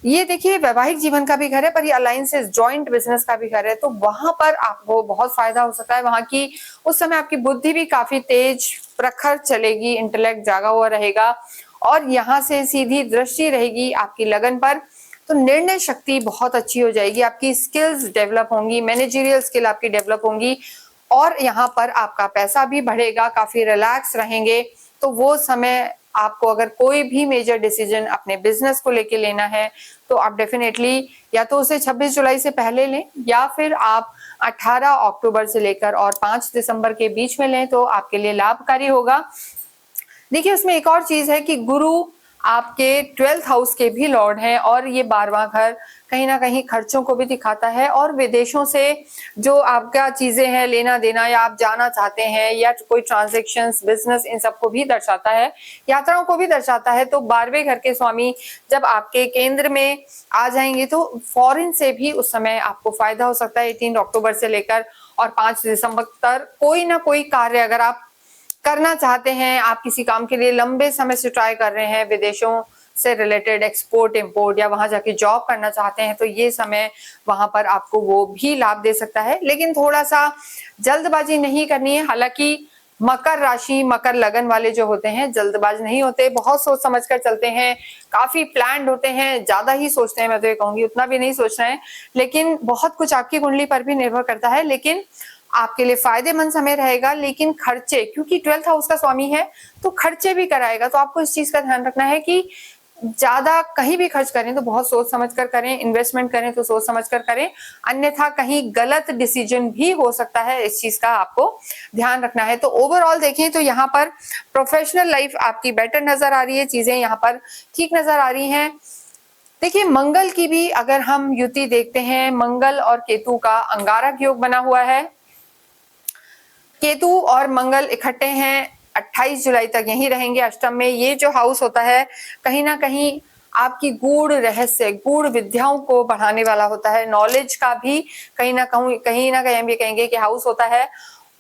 ये देखिए वैवाहिक जीवन का भी घर है, पर ये अलायंसेस, जॉइंट बिजनेस का भी घर है, तो वहां पर आपको बहुत फायदा हो सकता है। वहां की उस समय आपकी बुद्धि भी काफी तेज प्रखर चलेगी, इंटेलेक्ट जागा हुआ रहेगा, और यहाँ से सीधी दृष्टि रहेगी आपकी लगन पर। तो निर्णय शक्ति बहुत अच्छी हो जाएगी, आपकी स्किल्स डेवलप होंगी, मैनेजरियल स्किल आपकी डेवलप होंगी, और यहाँ पर आपका पैसा भी बढ़ेगा, काफी रिलैक्स रहेंगे। तो वो समय आपको अगर कोई भी मेजर डिसीजन अपने बिजनेस को लेके लेना है तो आप डेफिनेटली या तो उसे 26 जुलाई से पहले लें या फिर आप 18 अक्टूबर से लेकर और 5 दिसंबर के बीच में लें तो आपके लिए लाभकारी होगा। देखिए उसमें एक और चीज है कि गुरु आपके 12th हाउस के भी लॉर्ड हैं और ये 12वां घर कहीं ना कहीं खर्चों को भी दिखाता है और विदेशों से जो आपका चीजें हैं लेना देना या आप जाना चाहते हैं या कोई ट्रांजैक्शंस बिजनेस इन सबको भी दर्शाता है, यात्राओं को भी दर्शाता है। तो 12वें घर के स्वामी जब आपके केंद्र में आ जाएंगे तो फॉरेन से भी उस समय आपको फायदा हो सकता है। 18 अक्टूबर से लेकर और 5 दिसंबर तक कोई ना कोई कार्य अगर आप करना चाहते हैं, आप किसी काम के लिए लंबे समय से ट्राई कर रहे हैं, विदेशों से रिलेटेड एक्सपोर्ट इंपोर्ट या वहां जाके जॉब करना चाहते हैं, तो ये समय वहां पर आपको वो भी लाभ दे सकता है। लेकिन थोड़ा सा जल्दबाजी नहीं करनी है। हालांकि मकर राशि मकर लगन वाले जो होते हैं जल्दबाज नहीं होते, बहुत सोच समझ कर चलते हैं, काफी प्लान्ड होते हैं, ज्यादा ही सोचते हैं। मैं तो ये कहूंगी उतना भी नहीं सोचना है, लेकिन बहुत कुछ आपकी कुंडली पर भी निर्भर करता है। लेकिन आपके लिए फायदेमंद समय रहेगा। लेकिन खर्चे, क्योंकि 12th हाउस का स्वामी है तो खर्चे भी कराएगा, तो आपको इस चीज का ध्यान रखना है कि ज्यादा कहीं भी खर्च करें तो बहुत सोच समझ कर करें, इन्वेस्टमेंट करें तो सोच समझ कर करें, अन्यथा कहीं गलत डिसीजन भी हो सकता है। इस चीज का आपको ध्यान रखना है। तो ओवरऑल देखें तो यहाँ पर प्रोफेशनल लाइफ आपकी बेटर नजर आ रही है, चीजें यहाँ पर ठीक नजर आ रही हैं। देखिए मंगल की भी अगर हम युति देखते हैं, मंगल और केतु का अंगारक योग बना हुआ है। केतु और मंगल इकट्ठे हैं, 28 जुलाई तक यहीं रहेंगे अष्टम में। ये जो हाउस होता है कहीं ना कहीं आपकी गूढ़ रहस्य, गूढ़ विद्याओं को बढ़ाने वाला होता है, नॉलेज का भी कहीं ना कहीं हम ये कहेंगे कि हाउस होता है।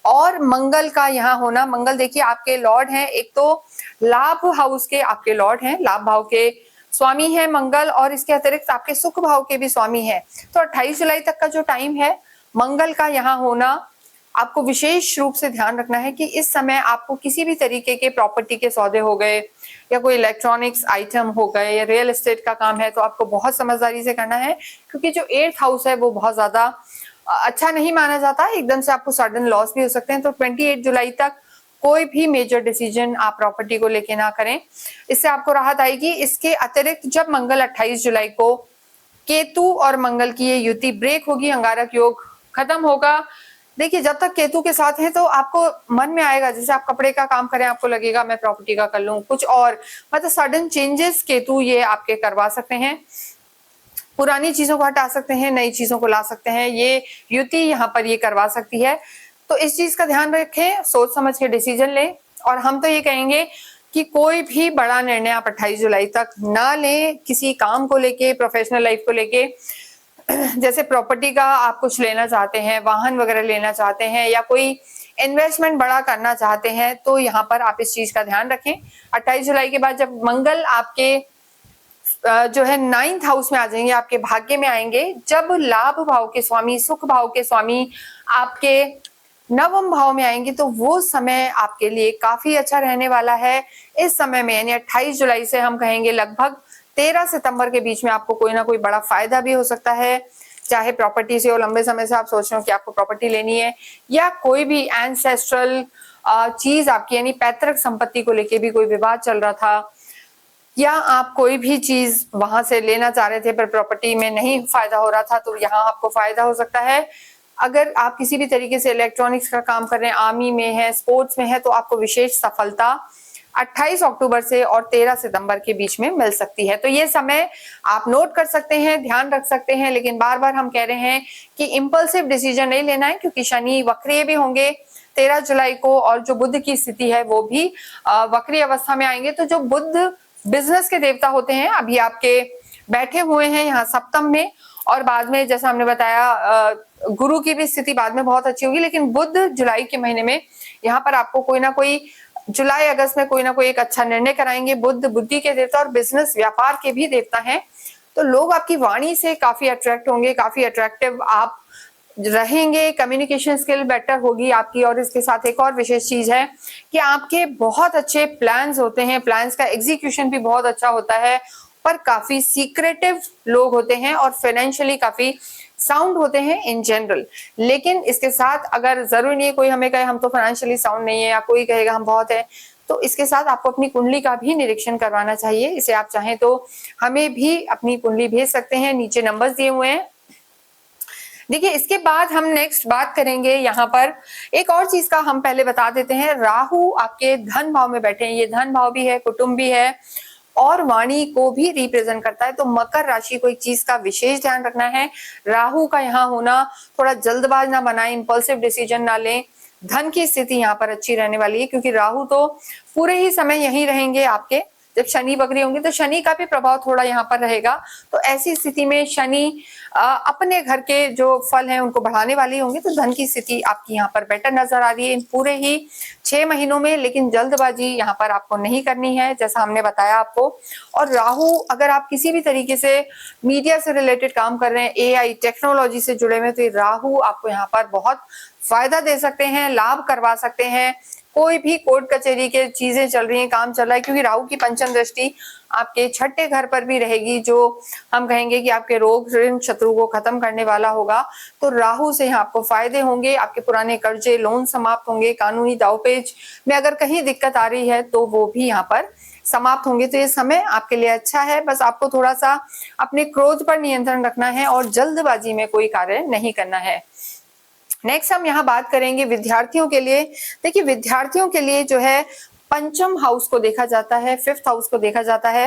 और मंगल का यहाँ होना, मंगल देखिए आपके लॉर्ड हैं, एक तो लाभ हाउस के आपके लॉर्ड हैं, लाभ भाव के स्वामी है मंगल, और इसके अतिरिक्त आपके सुख भाव के भी स्वामी है। तो 28 जुलाई तक का जो टाइम है मंगल का यहाँ होना, आपको विशेष रूप से ध्यान रखना है कि इस समय आपको किसी भी तरीके के प्रॉपर्टी के सौदे हो गए या कोई इलेक्ट्रॉनिक्स आइटम हो गए या रियल एस्टेट का काम है तो आपको बहुत समझदारी से करना है, क्योंकि जो 8th हाउस है वो बहुत ज्यादा अच्छा नहीं माना जाता। एकदम से आपको सडन लॉस भी हो सकते हैं। तो 28 जुलाई तक कोई भी मेजर डिसीजन आप प्रॉपर्टी को लेके ना करें, इससे आपको राहत आएगी। इसके अतिरिक्त जब मंगल 28 जुलाई को केतु और मंगल की ये युति ब्रेक होगी, अंगारक योग खत्म होगा। देखिए जब तक केतु के साथ है तो आपको मन में आएगा, जैसे आप कपड़े का काम करें आपको लगेगा मैं प्रॉपर्टी का कर लूं, कुछ और मतलब सडन चेंजेस केतु ये आपके करवा सकते हैं। पुरानी चीजों को हटा सकते हैं, नई चीजों को ला सकते हैं, ये युति यहाँ पर ये करवा सकती है। तो इस चीज का ध्यान रखें, सोच समझ के डिसीजन लें। और हम तो ये कहेंगे कि कोई भी बड़ा निर्णय आप 28 जुलाई तक ना लें, किसी काम को लेके, प्रोफेशनल लाइफ को लेके। जैसे प्रॉपर्टी का आप कुछ लेना चाहते हैं, वाहन वगैरह लेना चाहते हैं या कोई इन्वेस्टमेंट बड़ा करना चाहते हैं, तो यहाँ पर आप इस चीज का ध्यान रखें। 28 जुलाई के बाद जब मंगल आपके जो है 9th हाउस में आ जाएंगे, आपके भाग्य में आएंगे, जब लाभ भाव के स्वामी, सुख भाव के स्वामी आपके 9वें भाव में आएंगे, तो वो समय आपके लिए काफी अच्छा रहने वाला है। इस समय में यानी 28 जुलाई से हम कहेंगे लगभग 13 सितंबर के बीच में आपको कोई ना कोई बड़ा फायदा भी हो सकता है, चाहे प्रॉपर्टी से हो, लंबे समय से आप सोच रहे हो कि आपको प्रॉपर्टी लेनी है, या कोई भी एंसेस्ट्रल चीज आपकी यानी पैतृक संपत्ति को लेके भी कोई विवाद चल रहा था, या आप कोई भी चीज वहां से लेना चाह रहे थे पर प्रॉपर्टी में नहीं फायदा हो रहा था, तो यहाँ आपको फायदा हो सकता है। अगर आप किसी भी तरीके से इलेक्ट्रॉनिक्स का काम कर रहे हैं, आर्मी में है, स्पोर्ट्स में है, तो आपको विशेष सफलता 28 अक्टूबर से और 13 सितंबर के बीच में मिल सकती है। तो ये समय आप नोट कर सकते हैं, ध्यान रख सकते हैं। लेकिन बार बार हम कह रहे हैं कि इंपल्सिव डिसीजन नहीं लेना है, क्योंकि शनि वक्रीय भी होंगे 13 जुलाई को, और जो बुध की स्थिति है वो भी वक्रीय अवस्था में आएंगे। तो जो बुध बिजनेस के देवता होते हैं अभी आपके बैठे हुए हैं यहाँ सप्तम में, और बाद में जैसा हमने बताया गुरु की भी स्थिति बाद में बहुत अच्छी होगी। लेकिन बुध जुलाई के महीने में यहाँ पर आपको कोई ना कोई, जुलाई अगस्त में कोई ना कोई एक अच्छा निर्णय कराएंगे। बुध बुद्धि के देवता और बिजनेस व्यापार के भी देवता हैं, तो लोग आपकी वाणी से काफी अट्रैक्ट होंगे, काफी अट्रैक्टिव आप रहेंगे, कम्युनिकेशन स्किल बेटर होगी आपकी। और इसके साथ एक और विशेष चीज है कि आपके बहुत अच्छे प्लान्स होते हैं, प्लान्स का एग्जीक्यूशन भी बहुत अच्छा होता है, पर काफी सीक्रेटिव लोग होते हैं और फाइनेंशियली काफी साउंड होते हैं इन जनरल। लेकिन इसके साथ अगर जरूरी नहीं है कोई हमें कहे हम तो फाइनेंशियली साउंड नहीं है, या कोई कहेगा हम बहुत है, तो इसके साथ आपको अपनी कुंडली का भी निरीक्षण करवाना चाहिए। इसे आप चाहें तो हमें भी अपनी कुंडली भेज सकते हैं, नीचे नंबर्स दिए हुए हैं। देखिए, इसके बाद हम नेक्स्ट बात करेंगे, यहाँ पर एक और चीज का हम पहले बता देते हैं। राहु आपके धन भाव में बैठे हैं, ये धन भाव भी है, कुटुंब भी है और वाणी को भी रिप्रेजेंट करता है। तो मकर राशि को एक चीज का विशेष ध्यान रखना है, राहु का यहाँ होना, थोड़ा जल्दबाज ना बनाए, इंपल्सिव डिसीजन ना लें। धन की स्थिति यहाँ पर अच्छी रहने वाली है, क्योंकि राहु तो पूरे ही समय यहीं रहेंगे आपके। जब शनि वक्री होंगे तो शनि का भी प्रभाव थोड़ा यहाँ पर रहेगा। तो ऐसी स्थिति में शनि अपने घर के जो फल हैं उनको बढ़ाने वाली होंगे। तो धन की स्थिति आपकी यहाँ पर बेटर नजर आ रही है इन पूरे ही 6 महीनों में। लेकिन जल्दबाजी यहाँ पर आपको नहीं करनी है, जैसा हमने बताया आपको। और राहु, अगर आप किसी भी तरीके से मीडिया से रिलेटेड काम कर रहे हैं, AI टेक्नोलॉजी से जुड़े हुए, तो ये राहु आपको यहाँ पर बहुत फायदा दे सकते हैं, लाभ करवा सकते हैं। कोई भी कोर्ट कचहरी के चीजें चल रही हैं, काम चल रहा है, क्योंकि राहु की पंचम दृष्टि आपके छठे घर पर भी रहेगी, जो हम कहेंगे कि आपके रोग ऋण शत्रु को खत्म करने वाला होगा। तो राहु से यहाँ आपको फायदे होंगे, आपके पुराने कर्जे लोन समाप्त होंगे, कानूनी दावपेच में अगर कहीं दिक्कत आ रही है तो वो भी यहाँ पर समाप्त होंगे। तो ये समय आपके लिए अच्छा है, बस आपको थोड़ा सा अपने क्रोध पर नियंत्रण रखना है और जल्दबाजी में कोई कार्य नहीं करना है। नेक्स्ट हम यहाँ बात करेंगे विद्यार्थियों के लिए। देखिए, विद्यार्थियों के लिए जो है पंचम हाउस को देखा जाता है, 5th हाउस को देखा जाता है।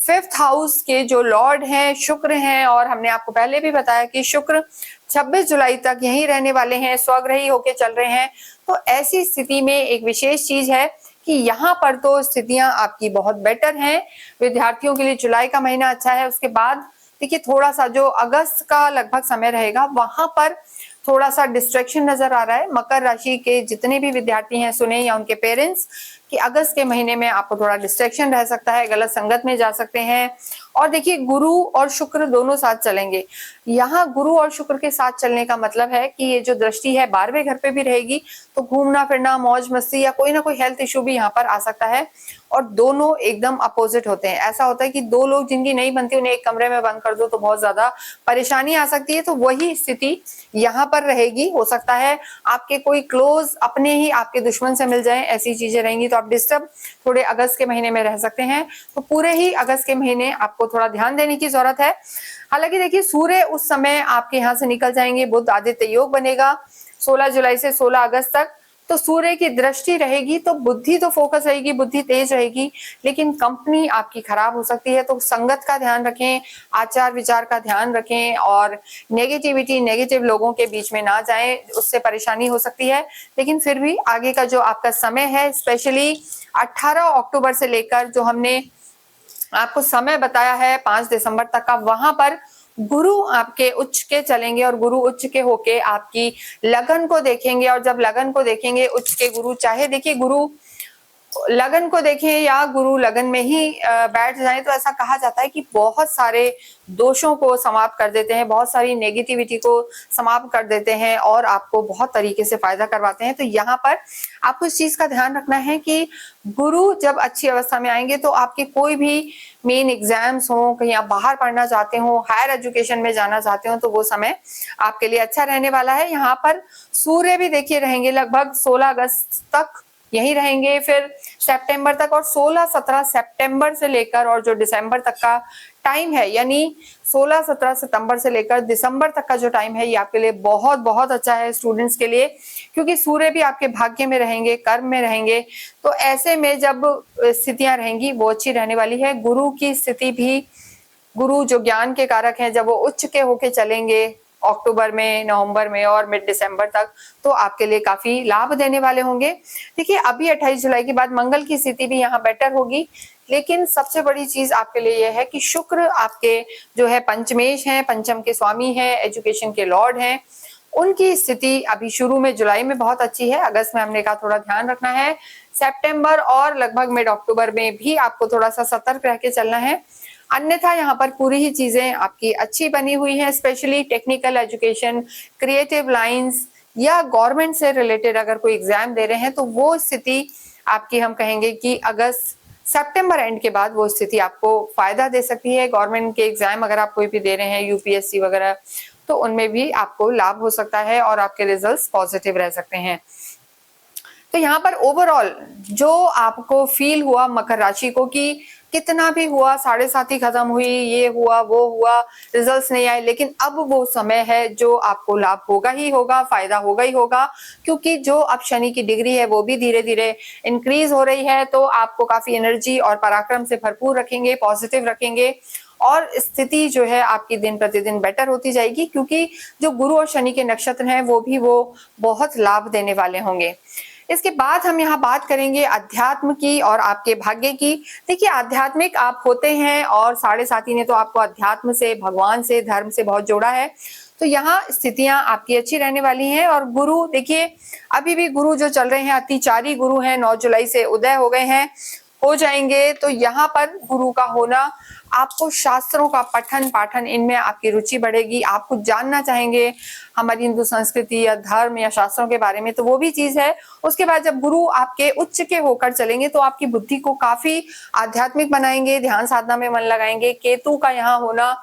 5th हाउस के जो लॉर्ड हैं शुक्र हैं, और हमने आपको पहले भी बताया कि शुक्र 26 जुलाई तक यहीं रहने वाले हैं, स्वग्रही होके चल रहे हैं। तो ऐसी स्थिति में एक विशेष चीज है कि यहाँ पर तो स्थितियां आपकी बहुत बेटर हैं विद्यार्थियों के लिए। जुलाई का महीना अच्छा है, उसके बाद देखिए थोड़ा सा जो अगस्त का लगभग समय रहेगा, वहां पर थोड़ा सा डिस्ट्रैक्शन नजर आ रहा है। मकर राशि के जितने भी विद्यार्थी हैं सुने, या उनके पेरेंट्स, कि अगस्त के महीने में आपको थोड़ा डिस्ट्रैक्शन रह सकता है, गलत संगत में जा सकते हैं। और देखिए, गुरु और शुक्र दोनों साथ चलेंगे। यहाँ गुरु और शुक्र के साथ चलने का मतलब है कि ये जो दृष्टि है 12वें घर पे भी रहेगी, तो घूमना फिरना, मौज मस्ती या कोई ना कोई हेल्थ इश्यू भी यहाँ पर आ सकता है। और दोनों एकदम अपोजिट होते हैं। ऐसा होता है कि दो लोग जिनकी नहीं बनती उन्हें एक कमरे में बंद कर दो तो बहुत ज्यादा परेशानी आ सकती है। तो वही स्थिति यहाँ पर रहेगी। हो सकता है आपके कोई क्लोज अपने ही आपके दुश्मन से मिल जाए, ऐसी चीजें रहेंगी। तो आप डिस्टर्ब थोड़े अगस्त के महीने में रह सकते हैं। तो पूरे ही अगस्त के महीने आपको थोड़ा ध्यान देने की जरूरत है। हालांकि देखिए, सूर्य उस समय आपके यहाँ से निकल जाएंगे, बुध आदित्य योग बनेगा 16 जुलाई से 16 अगस्त तक। तो सूर्य की दृष्टि रहेगी, तो बुद्धि तो फोकस रहेगी, बुद्धि तेज रहेगी, लेकिन कंपनी आपकी खराब हो सकती है। तो संगत का ध्यान रखें, आचार विचार का ध्यान रखें, और नेगेटिविटी, नेगेटिव लोगों के बीच में ना जाएं, उससे परेशानी हो सकती है। लेकिन फिर भी आगे का जो आपका समय है, स्पेशली 18 अक्टूबर से लेकर जो हमने आपको समय बताया है 5 दिसंबर तक का, वहां पर गुरु आपके उच्च के चलेंगे, और गुरु उच्च के होके आपकी लगन को देखेंगे। और जब लगन को देखेंगे उच्च के गुरु, चाहे देखिए गुरु लगन को देखें या गुरु लगन में ही बैठ जाए, तो ऐसा कहा जाता है कि बहुत सारे दोषों को समाप्त कर देते हैं, बहुत सारी नेगेटिविटी को समाप्त कर देते हैं, और आपको बहुत तरीके से फायदा करवाते हैं। तो यहाँ पर आपको इस चीज का ध्यान रखना है कि गुरु जब अच्छी अवस्था में आएंगे तो आपके कोई भी मेन एग्जाम्स हो, कहीं आप बाहर पढ़ना चाहते हो, हायर एजुकेशन में जाना चाहते हो, तो वो समय आपके लिए अच्छा रहने वाला है। यहाँ पर सूर्य भी देखिए रहेंगे लगभग 16 अगस्त तक यहीं रहेंगे, फिर सितंबर तक, और 16-17 सितंबर से लेकर और जो दिसंबर तक का टाइम है, यानी 16-17 सितंबर से लेकर दिसंबर तक का जो टाइम है, ये आपके लिए बहुत बहुत अच्छा है स्टूडेंट्स के लिए, क्योंकि सूर्य भी आपके भाग्य में रहेंगे, कर्म में रहेंगे। तो ऐसे में जब स्थितियां रहेंगी वो अच्छी रहने वाली है। गुरु की स्थिति भी, गुरु जो ज्ञान के कारक हैं, जब वो उच्च के होके चलेंगे अक्टूबर में, नवंबर में और मिड दिसंबर तक, तो आपके लिए काफी लाभ देने वाले होंगे। देखिए, अभी 28 जुलाई के बाद मंगल की स्थिति भी यहाँ बेटर होगी, लेकिन सबसे बड़ी चीज आपके लिए यह है कि शुक्र आपके जो है पंचमेश हैं, पंचम के स्वामी हैं, एजुकेशन के लॉर्ड हैं। उनकी स्थिति अभी शुरू में जुलाई में बहुत अच्छी है, अगस्त में हमने कहा थोड़ा ध्यान रखना है, सितंबर और लगभग मिड अक्टूबर में भी आपको थोड़ा सा सतर्क रह के चलना है। अन्यथा यहाँ पर पूरी ही चीजें आपकी अच्छी बनी हुई हैं, specially technical education, creative lines या गवर्नमेंट से रिलेटेड अगर कोई एग्जाम दे रहे हैं, तो वो स्थिति आपकी हम कहेंगे कि अगस्त सितंबर एंड के बाद वो स्थिति आपको फायदा दे सकती है। गवर्नमेंट के एग्जाम अगर आप कोई भी दे रहे हैं, यूपीएससी वगैरह, तो उनमें भी आपको लाभ हो सकता है और आपके रिजल्ट्स पॉजिटिव रह सकते हैं। तो यहाँ पर ओवरऑल जो आपको फील हुआ मकर राशि को कि कितना भी हुआ, 7.5 खत्म हुई, ये हुआ वो हुआ, रिजल्ट्स नहीं आए, लेकिन अब वो समय है जो आपको लाभ होगा ही होगा, फायदा होगा ही होगा, क्योंकि जो अब शनि की डिग्री है वो भी धीरे धीरे इंक्रीज हो रही है। तो आपको काफी एनर्जी और पराक्रम से भरपूर रखेंगे, पॉजिटिव रखेंगे और स्थिति जो है आपकी दिन प्रतिदिन बेटर होती जाएगी, क्योंकि जो गुरु और शनि के नक्षत्र हैं वो बहुत लाभ देने वाले होंगे। इसके बाद हम यहाँ बात करेंगे अध्यात्म की और आपके भाग्य की। देखिए, आध्यात्मिक आप होते हैं और 7.5 ने तो आपको अध्यात्म से, भगवान से, धर्म से बहुत जोड़ा है, तो यहाँ स्थितियां आपकी अच्छी रहने वाली हैं। और गुरु, देखिए अभी भी गुरु जो चल रहे हैं अतिचारी गुरु हैं, 9 जुलाई से उदय हो गए हैं, हो जाएंगे। तो यहाँ पर गुरु का होना, आपको शास्त्रों का पठन पाठन, इनमें आपकी रुचि बढ़ेगी, आप कुछ जानना चाहेंगे हमारी हिंदू संस्कृति या धर्म या शास्त्रों के बारे में, तो वो भी चीज है। उसके बाद जब गुरु आपके उच्च के होकर चलेंगे तो आपकी बुद्धि को काफी आध्यात्मिक बनाएंगे, ध्यान साधना में मन लगाएंगे। केतु का यहाँ होना,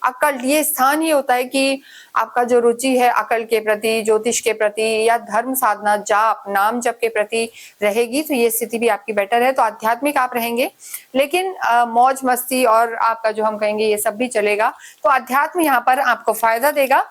अकल, ये स्थान ही होता है कि आपका जो रुचि है अकल के प्रति, ज्योतिष के प्रति या धर्म साधना, जाप, नाम जप के प्रति रहेगी, तो ये स्थिति भी आपकी बेटर है। तो आध्यात्मिक आप रहेंगे, लेकिन मौज मस्ती और आपका जो हम कहेंगे ये सब भी चलेगा। तो अध्यात्म यहाँ पर आपको फायदा देगा।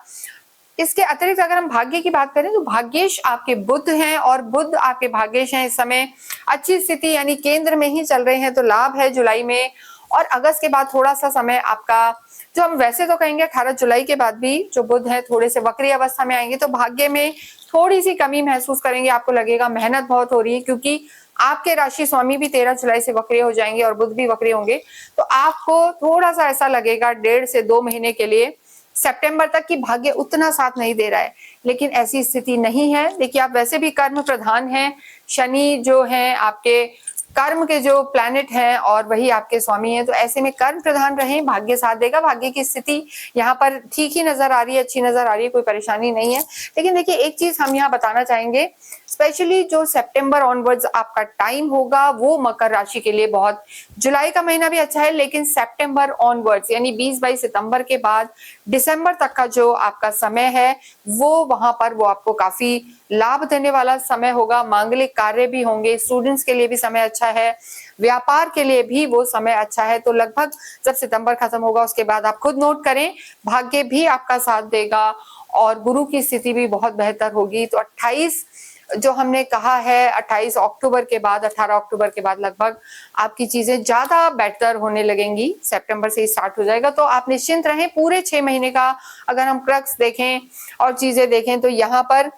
इसके अतिरिक्त अगर हम भाग्य की बात करें तो भाग्येश आपके बुध हैं और बुध आपके भाग्येश हैं। इस समय अच्छी स्थिति यानी केंद्र में ही चल रहे हैं, तो लाभ है जुलाई में। और अगस्त के बाद थोड़ा सा समय आपका, जो हम वैसे तो कहेंगे 18 जुलाई के बाद भी जो बुध है थोड़े से वक्री अवस्था में आएंगे, तो भाग्य में थोड़ी सी कमी महसूस करेंगे। आपको लगेगा मेहनत बहुत हो रही है, क्योंकि आपके राशि स्वामी भी 13 जुलाई से वक्री हो जाएंगे और बुध भी वक्री होंगे। तो आपको थोड़ा सा ऐसा लगेगा 1.5 से 2 महीने के लिए, सितंबर तक की भाग्य उतना साथ नहीं दे रहा है, लेकिन ऐसी स्थिति नहीं है। देखिए, आप वैसे भी कर्म प्रधान हैं, शनि जो है आपके कर्म के जो प्लैनेट हैं और वही आपके स्वामी हैं, तो ऐसे में कर्म प्रधान रहें, भाग्य साथ देगा। भाग्य की स्थिति यहाँ पर ठीक ही नजर आ रही है, अच्छी नजर आ रही है, कोई परेशानी नहीं है। लेकिन देखिए, एक चीज हम यहाँ बताना चाहेंगे, स्पेशली जो सितंबर ऑनवर्ड्स आपका टाइम होगा वो मकर राशि के लिए बहुत, जुलाई का महीना भी अच्छा है, लेकिन सितंबर ऑनवर्ड्स यानी 20-22 सितंबर के बाद दिसंबर तक का जो आपका समय है वो वहां पर वो आपको काफी लाभ देने वाला समय होगा। मांगलिक कार्य भी होंगे, स्टूडेंट्स के लिए भी समय अच्छा है, व्यापार के लिए भी वो समय अच्छा है। तो लगभग जब सितंबर खत्म होगा उसके बाद आप खुद नोट करें, भाग्य भी आपका साथ देगा और गुरु की स्थिति भी बहुत बेहतर होगी। तो 28 जो हमने कहा है 28 अक्टूबर के बाद, 18 अक्टूबर के बाद लगभग आपकी चीजें ज्यादा बेहतर होने लगेंगी। सितंबर से ही स्टार्ट हो जाएगा, तो आप निश्चिंत रहें। पूरे 6 महीने का अगर हम क्रक्स देखें और चीजें देखें तो यहाँ पर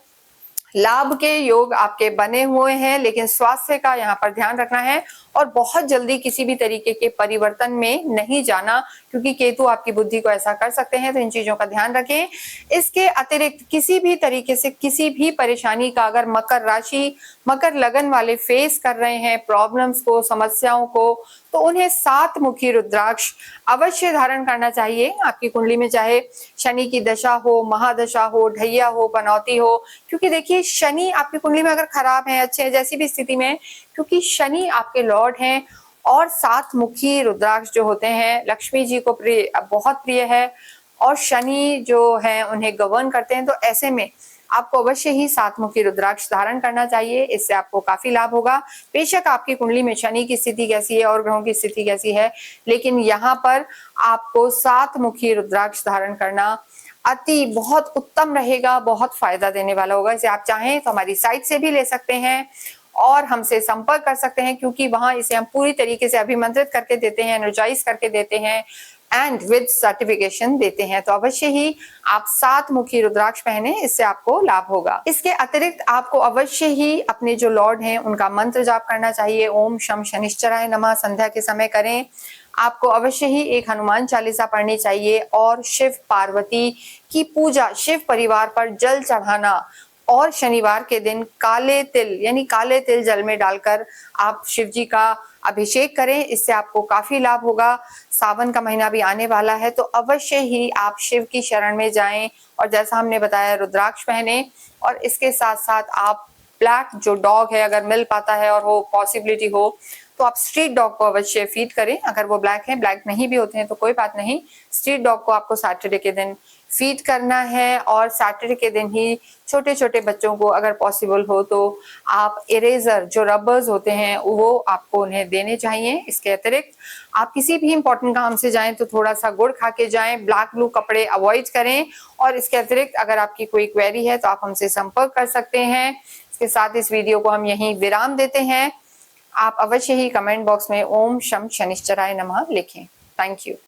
लाभ के योग आपके बने हुए हैं, लेकिन स्वास्थ्य का यहाँ पर ध्यान रखना है और बहुत जल्दी किसी भी तरीके के परिवर्तन में नहीं जाना, क्योंकि केतु आपकी बुद्धि को ऐसा कर सकते हैं। तो इन चीजों का ध्यान रखें। इसके अतिरिक्त किसी भी तरीके से किसी भी परेशानी का अगर मकर राशि, मकर लगन वाले फेस कर रहे हैं प्रॉब्लम्स को, समस्याओं को, तो उन्हें 7 मुखी रुद्राक्ष अवश्य धारण करना चाहिए। आपकी कुंडली में चाहे शनि की दशा हो, महादशा हो, ढैया हो, पनौती हो, क्योंकि देखिए शनि आपकी कुंडली में अगर खराब है, अच्छे है, जैसी भी स्थिति में, क्योंकि शनि आपके लॉर्ड हैं और 7 मुखी रुद्राक्ष जो होते हैं लक्ष्मी जी को बहुत प्रिय है और शनि जो है उन्हें गवर्न करते हैं। तो ऐसे में आपको अवश्य ही 7 मुखी रुद्राक्ष धारण करना चाहिए, इससे आपको काफी लाभ होगा। बेशक आपकी कुंडली में शनि की स्थिति कैसी है और ग्रहों की स्थिति कैसी है, लेकिन यहाँ पर आपको 7 मुखी रुद्राक्ष धारण करना अति बहुत उत्तम रहेगा, बहुत फायदा देने वाला होगा। इसे आप चाहें तो हमारी साइट से भी ले सकते हैं और हमसे संपर्क कर सकते हैं, क्योंकि वहां इसे हम पूरी तरीके से अभिमंत्रित करके देते हैं, एनर्जाइज करके देते हैं एंड विद सर्टिफिकेशन देते हैं। तो अवश्य ही आप 7 मुखी रुद्राक्ष पहने, इससे आपको लाभ होगा। इसके अतिरिक्त आपको अवश्य ही अपने जो लॉर्ड हैं उनका मंत्र जाप करना चाहिए। ओम शम शनिश्चराय नमः संध्या के समय करें। आपको अवश्य ही एक हनुमान चालीसा पढ़नी चाहिए और शिव पार्वती की पूजा, शिव परिवार पर जल चढ़ाना और शनिवार के दिन काले तिल यानी काले तिल जल में डालकर आप शिव जी का अभिषेक करें, इससे आपको काफी लाभ होगा। सावन का महीना भी आने वाला है, तो अवश्य ही आप शिव की शरण में जाएं और जैसा हमने बताया रुद्राक्ष पहने और इसके साथ साथ आप ब्लैक जो डॉग है अगर मिल पाता है और हो पॉसिबिलिटी हो तो आप स्ट्रीट डॉग को अवश्य फीड करें। अगर वो ब्लैक है, ब्लैक नहीं भी होते हैं तो कोई बात नहीं, स्ट्रीट डॉग को आपको सैटरडे के दिन फीड करना है। और सैटरडे के दिन ही छोटे छोटे बच्चों को अगर पॉसिबल हो तो आप इरेजर, जो रबर्स होते हैं, वो आपको उन्हें देने चाहिए। इसके अतिरिक्त आप किसी भी इंपॉर्टेंट काम से जाएं तो थोड़ा सा गुड़ खा के जाएं, ब्लैक ब्लू कपड़े अवॉइड करें। और इसके अतिरिक्त अगर आपकी कोई क्वेरी है तो आप हमसे संपर्क कर सकते हैं। इसके साथ इस वीडियो को हम यहीं विराम देते हैं। आप अवश्य ही कमेंट बॉक्स में ओम शम शनिश्चराय नमः लिखें। Thank you.